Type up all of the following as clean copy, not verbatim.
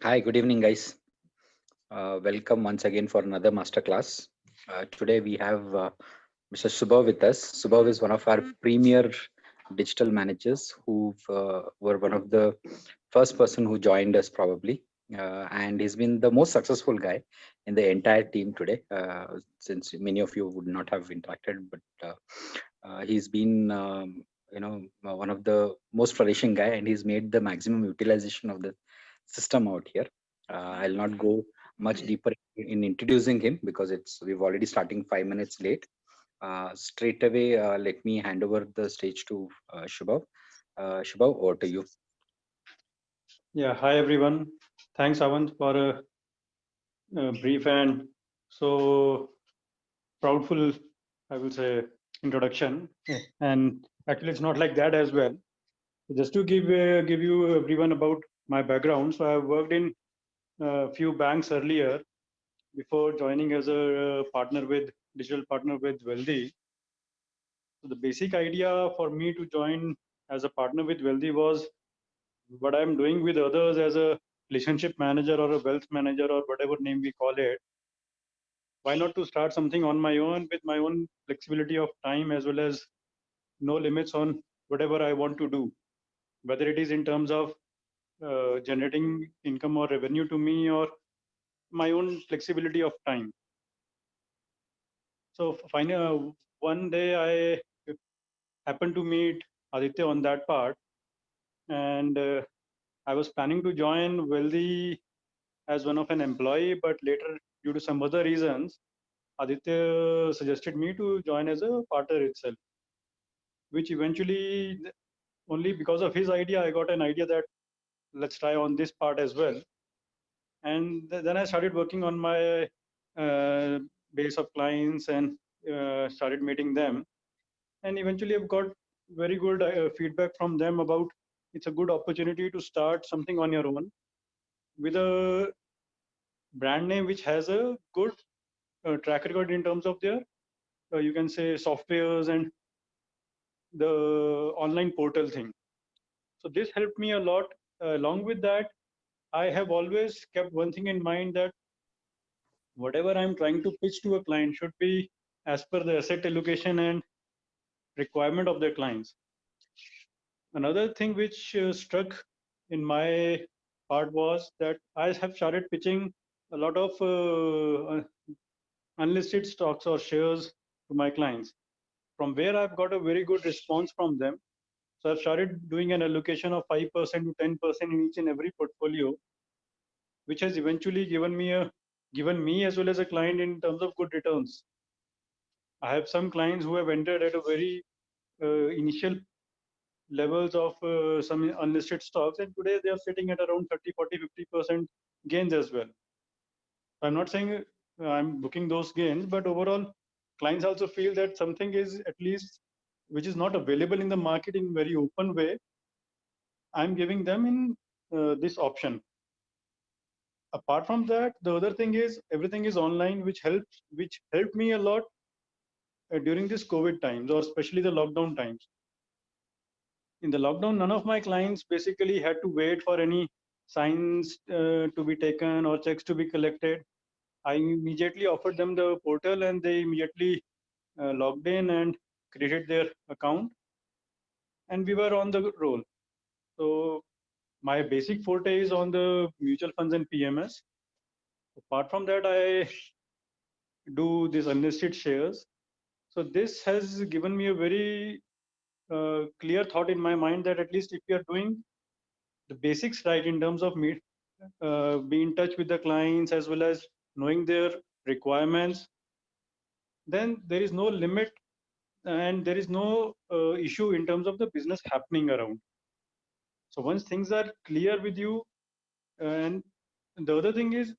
Hi, good evening, guys. Welcome once again for another masterclass. Today we have Mr. Subhav with us. Subhav is one of our premier digital managers who were one of the first person who joined us probably. And he's been the most successful guy in the entire team today, since many of you would not have interacted, but he's been, one of the most flourishing guy, and he's made the maximum utilization of the system out here. I'll not go much deeper in introducing him because we've already starting 5 minutes late. Straight away, let me hand over the stage to Shubhav. Shubhav, over to you. Yeah, hi everyone. Thanks, Avant, for a brief and so proudful, I will say, introduction. And actually, it's not like that as well. Just to give you everyone about my background. So I've worked in a few banks earlier before joining as a digital partner with Wealthy. So the basic idea for me to join as a partner with Wealthy was what I'm doing with others as a relationship manager or a wealth manager or whatever name we call it. Why not to start something on my own with my own flexibility of time as well as no limits on whatever I want to do, whether it is in terms of generating income or revenue to me or my own flexibility of time. So finally, one day I happened to meet Aditya on that part, and I was planning to join Wealthy as one of an employee, but later, due to some other reasons, Aditya suggested me to join as a partner itself, which eventually, only because of his idea, I got an idea that let's try on this part as well. And then I started working on my uh, base of clients and started meeting them. And eventually, I've got very good feedback from them about it's a good opportunity to start something on your own with a brand name which has a good track record in terms of their you can say softwares and the online portal thing. So this helped me a lot. Along with that, I have always kept one thing in mind that whatever I'm trying to pitch to a client should be as per the asset allocation and requirement of their clients. Another thing which struck in my part was that I have started pitching a lot of unlisted stocks or shares to my clients, from where I've got a very good response from them. So I've started doing an allocation of 5% to 10% in each and every portfolio, which has eventually given me as well as a client in terms of good returns. I have some clients who have entered at a very initial levels of some unlisted stocks, and today they are sitting at around 30, 40, 50% gains as well. I'm not saying I'm booking those gains, but overall, clients also feel that something is at least which is not available in the market in very open way. I'm giving them in this option. Apart from that, the other thing is everything is online, which helped me a lot during this COVID times, or especially the lockdown times. In the lockdown, none of my clients basically had to wait for any signs to be taken or checks to be collected. I immediately offered them the portal, and they immediately logged in and created their account, and we were on the roll. So my basic forte is on the mutual funds and PMS. Apart from that, I do these unlisted shares. So this has given me a very clear thought in my mind that at least if you are doing the basics right in terms of be in touch with the clients as well as knowing their requirements, then there is no limit and there is no issue in terms of the business happening around. So once things are clear with you, and the other thing is,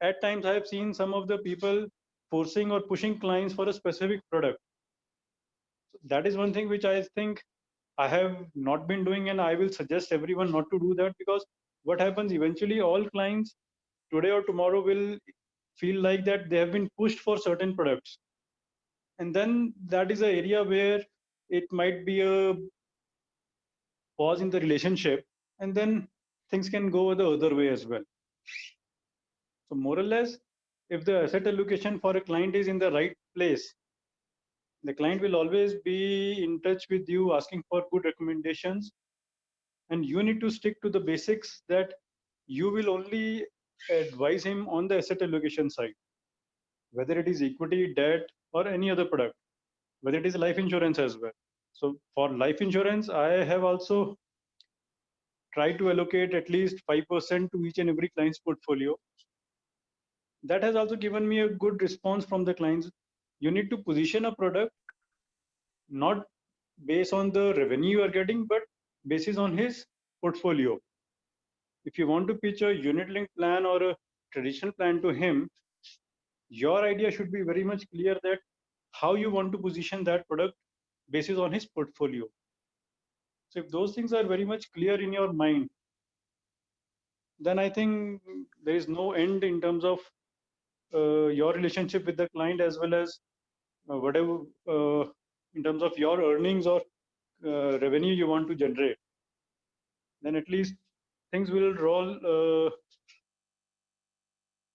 at times I have seen some of the people forcing or pushing clients for a specific product. So that is one thing which I think I have not been doing, and I will suggest everyone not to do that, because what happens eventually, all clients today or tomorrow will feel like that they have been pushed for certain products, and then that is an area where it might be a pause in the relationship, and then things can go the other way as well. So more or less, if the asset allocation for a client is in the right place, the client will always be in touch with you asking for good recommendations, and you need to stick to the basics that you will only advise him on the asset allocation side, whether it is equity, debt, or any other product, whether it is life insurance as well. So for life insurance, I have also tried to allocate at least 5% to each and every client's portfolio. That has also given me a good response from the clients. You need to position a product not based on the revenue you are getting, but basis on his portfolio. If you want to pitch a unit linked plan or a traditional plan to him, your idea should be very much clear that how you want to position that product basis on his portfolio. So if those things are very much clear in your mind, then I think there is no end in terms of your relationship with the client, as well as whatever in terms of your earnings or revenue you want to generate. Then at least things will roll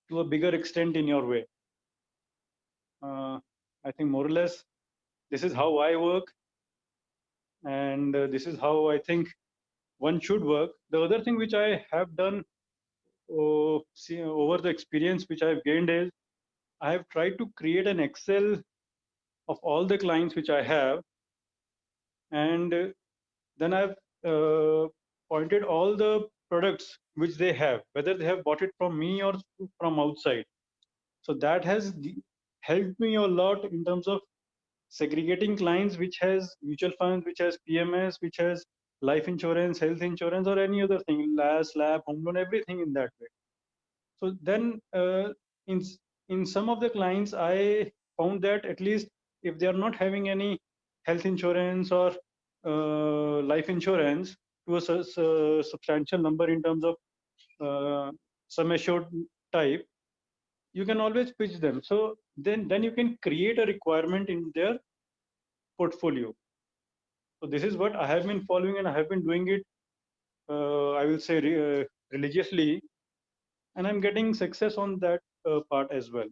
to a bigger extent in your way. I think more or less this is how I work, and this is how I think one should work. The other thing which I have done over the experience which I've gained is I have tried to create an Excel of all the clients which I have, and then I've pointed all the products which they have, whether they have bought it from me or from outside. So that has helped me a lot in terms of segregating clients which has mutual funds, which has PMS, which has life insurance, health insurance, or any other thing, LAS, LAP, home loan, everything in that way. So then in in some of the clients, I found that at least if they are not having any health insurance or life insurance to a substantial number in terms of sum assured type, you can always pitch them. So then you can create a requirement in their portfolio. So this is what I have been following, and I have been doing it. I will say religiously, and I'm getting success on that part as well.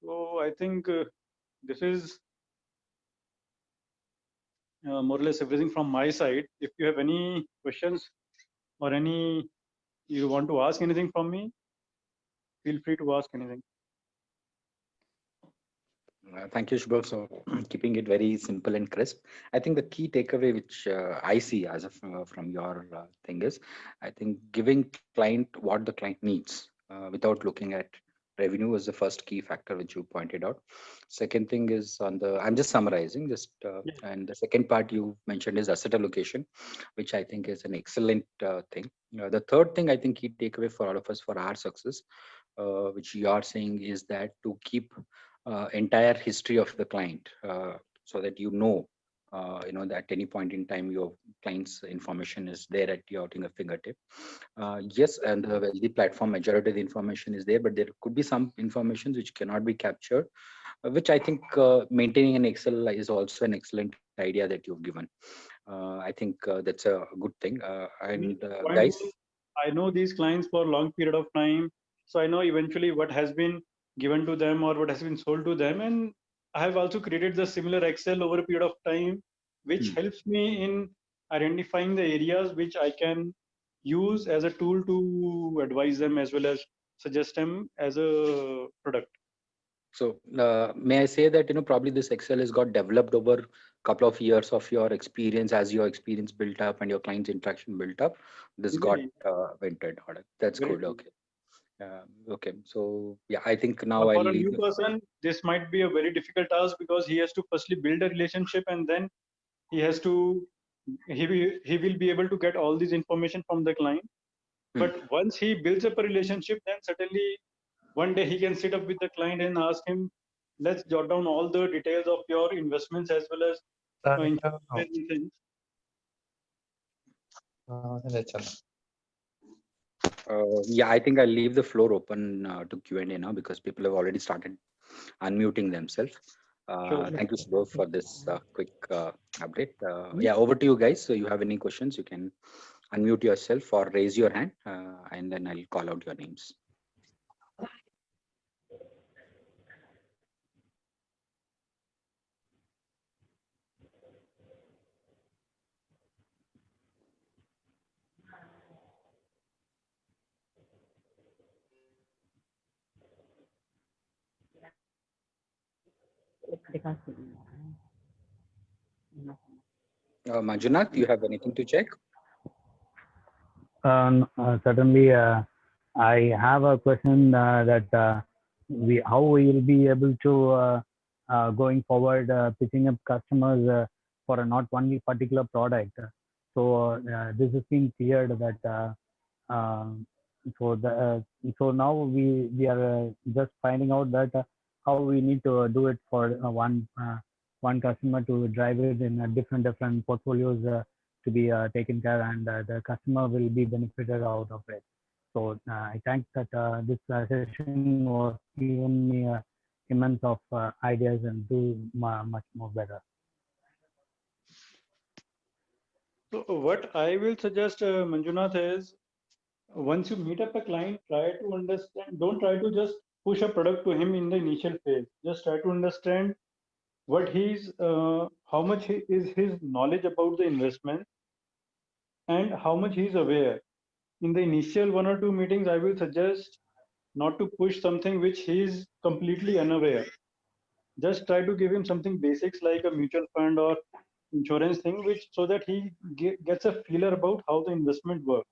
So I think this is more or less everything from my side. If you have any questions or any you want to ask anything from me, feel free to ask anything. Thank you, Subhav. So keeping it very simple and crisp. I think the key takeaway which I see as of from your thing is, I think giving client what the client needs without looking at revenue is the first key factor which you pointed out. Second thing is on the, I'm just summarizing, just Yes. and the second part you mentioned is asset allocation, which I think is an excellent thing. The third thing I think key takeaway for all of us for our success, which you are saying, is that to keep entire history of the client, so that that at any point in time your client's information is there at your fingertip. Yes, and the wealthy platform, majority of the information is there, but there could be some information which cannot be captured, which I think maintaining an Excel is also an excellent idea that you've given. I think that's a good thing. I mean, And point guys, was, I know these clients for a long period of time, so I know eventually what has been given to them or what has been sold to them, and I have also created the similar Excel over a period of time, which hmm. helps me in identifying the areas which I can use as a tool to advise them as well as suggest them as a product. So may I say that probably this Excel has got developed over a couple of years of your experience, as your experience built up and your client's interaction built up. This got Very, vented. All right. That's very good. true. Okay. Okay. So yeah, I think Or now I'll for a leave new the. person, this might be a very difficult task because he has to firstly build a relationship, and then he has to he will be able to get all this information from the client. Hmm. But once he builds up a relationship, then certainly one day he can sit up with the client and ask him, let's jot down all the details of your investments as well as insurance and things. Yeah, I think I'll leave the floor open to Q&A now, because people have already started unmuting themselves. Sure. Thank you, Subhav, for this quick update. Yeah, over to you guys. So you have any questions, you can unmute yourself or raise your hand, and then I'll call out your names. Manjunath, you have anything to check? Certainly, I have a question that how we will be able to going forward picking up customers for a not one particular product. So this has been cleared that so now we are just finding out that how we need to do it for one customer to drive it in different portfolios to be taken care, and the customer will be benefited out of it. So I thank that this session was given me immense of ideas and do much more better. So what I will suggest, Manjunath, is once you meet up a client, try to understand. Don't try to just push a product to him in the initial phase. Just try to understand what how much is his knowledge about the investment, and how much he is aware. In the initial 1 or 2 meetings, I will suggest not to push something which he is completely unaware. Just try to give him something basics like a mutual fund or insurance thing, which so that he gets a feeler about how the investment works.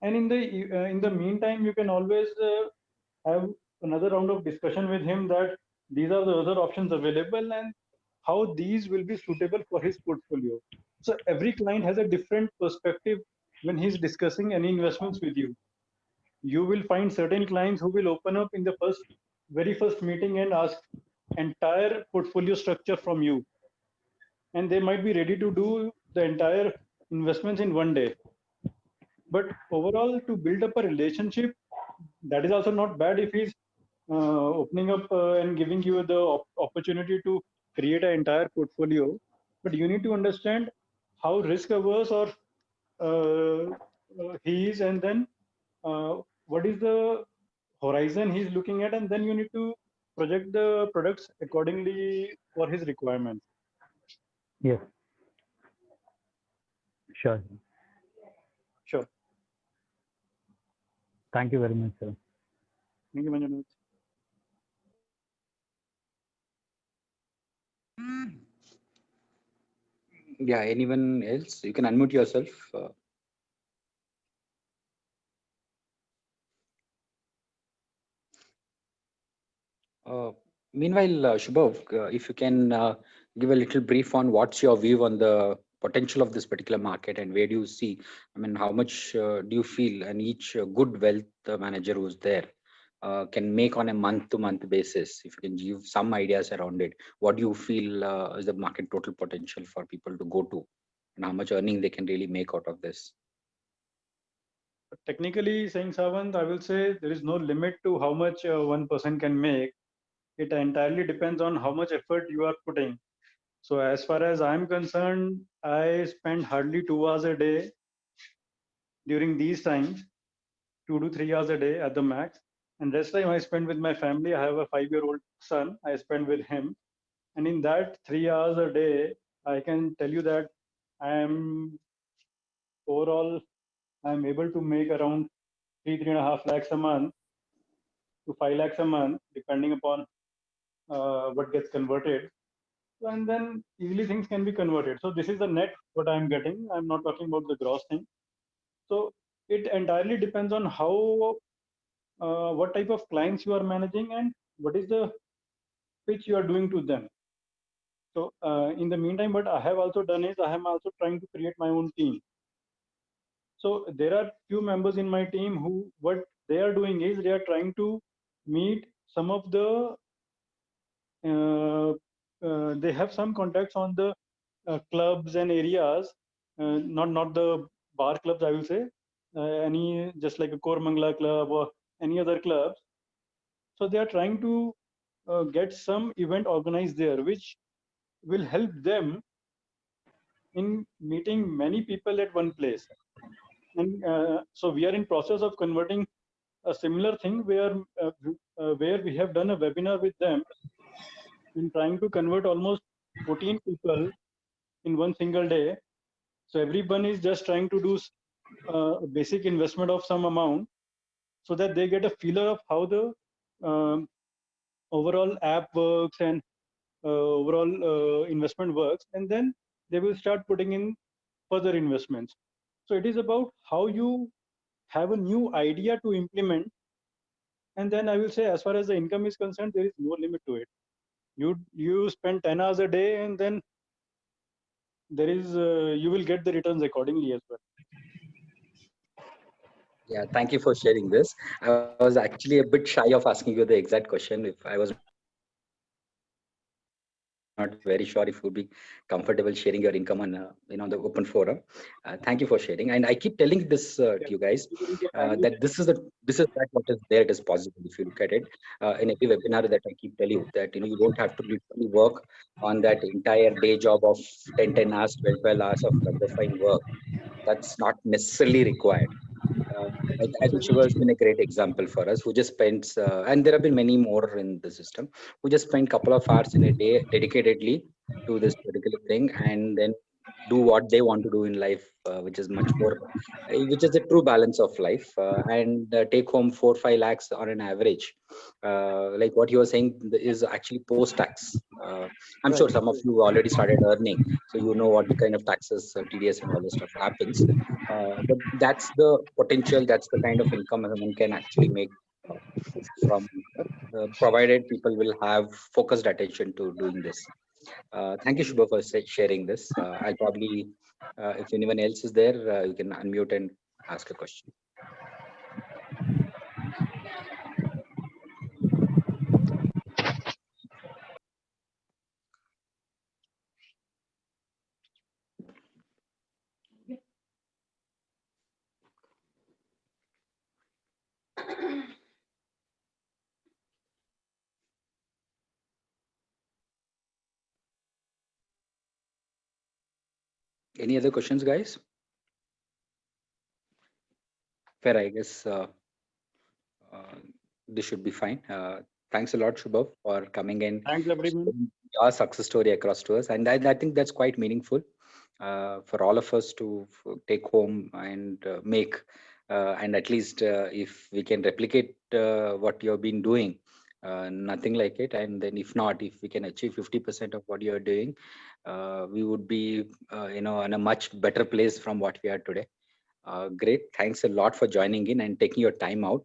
And in the meantime, you can always have another round of discussion with him that these are the other options available and how these will be suitable for his portfolio. So every client has a different perspective when he's discussing any investments with you. You will find certain clients who will open up in the very first meeting and ask entire portfolio structure from you, and they might be ready to do the entire investments in one day. But overall, to build up a relationship, that is also not bad if he's opening up and giving you the opportunity to create an entire portfolio. But you need to understand how risk averse or he is, and then what is the horizon he's looking at, and then you need to project the products accordingly for his requirements. Yes, sure. Sure. Thank you very much, sir. Thank you, Manjunath. Yeah, anyone else? You can unmute yourself. Meanwhile, Subhav, if you can give a little brief on what's your view on the potential of this particular market and where do you see, I mean, how much do you feel and each good wealth manager who's there can make on a month-to-month basis? If you can give some ideas around it, what do you feel is the market total potential for people to go to, and how much earning they can really make out of this? Technically saying, Savant, I will say there is no limit to how much one person can make. It entirely depends on how much effort you are putting. So as far as I'm concerned, I spend hardly 2 hours a day during these times, 2 to 3 hours a day at the max. And rest time I spend with my family. I have a 5-year-old son. I spend with him. And in that 3 hours a day, I can tell you that I am overall, I'm able to make around 3.5 lakhs a month to 5 lakhs a month, depending upon what gets converted. And then easily things can be converted. So this is the net what I'm getting. I'm not talking about the gross thing. So it entirely depends on how what type of clients you are managing and what is the pitch you are doing to them. So in the meantime, what I have also done is I am also trying to create my own team. So there are few members in my team who what they are doing is they are trying to meet some of the they have some contacts on the clubs and areas, not the bar clubs, I will say, any just like a Kormangla club or any other clubs. So they are trying to get some event organized there, which will help them in meeting many people at one place. And so we are in process of converting a similar thing where we have done a webinar with them and trying to convert almost 14 people in one single day. So everyone is just trying to do a basic investment of some amount so that they get a feeler of how the overall app works and overall investment works, and then they will start putting in further investments. So it is about how you have a new idea to implement, and then I will say, as far as the income is concerned, there is no limit to it. You spend 10 hours a day, and then there is you will get the returns accordingly as well. Yeah, thank you for sharing this. I was actually a bit shy of asking you the exact question. If I was not very sure if you would be comfortable sharing your income on the open forum. Thank you for sharing, and I keep telling this to you guys that Yeah. this is that what is there. It is possible if you look at it in every webinar that I keep telling you that you don't have to literally work on that entire day job of 10 hours, 12 hours of profile work. That's not necessarily required. I think Shiva has been a great example for us, who just spends, and there have been many more in the system, who just spend couple of hours in a day dedicatedly to this particular thing, and then do what they want to do in life, which is much more, which is a true balance of life, and take home 4-5 lakhs on an average. Like what you were saying is actually post-tax. I'm Right. sure some of you already started earning, so you know what the kind of taxes, TDS, and all the stuff happens. But that's the potential, that's the kind of income one can actually make uh, from, provided people will have focused attention to doing this. Thank you, Shubha, for sharing this. I'll probably, if anyone else is there, you can unmute and ask a question. Any other questions, guys? Fair, I guess uh, this should be fine. Thanks a lot, Shubha, for coming in, Thanks, everyone. sharing your success story across to us. And I think that's quite meaningful for all of us to take home and make. And at least if we can replicate what you've been doing, nothing like it. And then if not, if we can achieve 50% of what you're doing, we would be, in a much better place from what we are today. Great. Thanks a lot for joining in and taking your time out.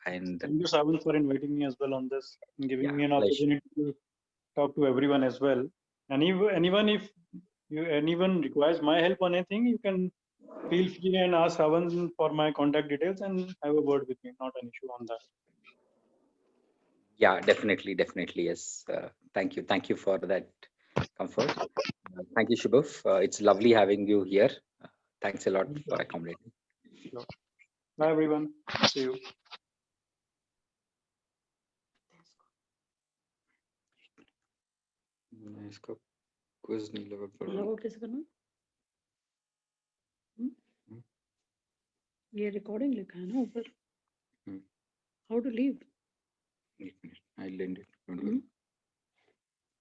And Thank you, Savant, for inviting me as well on this and giving yeah, me an pleasure. opportunity to talk to everyone as well. And if anyone requires my help on anything, you can feel free and ask Savant for my contact details and have a word with me. Not an issue on that. Yeah, definitely, definitely. Yes. Thank you for that comfort. Thank you, Shubhav. It's lovely having you here. Thanks a lot for accommodating. Sure. Bye, everyone. See you. इसको quiz नहीं लगा पर log out कैसे करना? ये recording लिखा है ना ऊपर. How to leave? I lend it. Don't worry.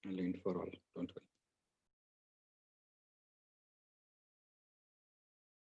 I lend for all. Don't worry.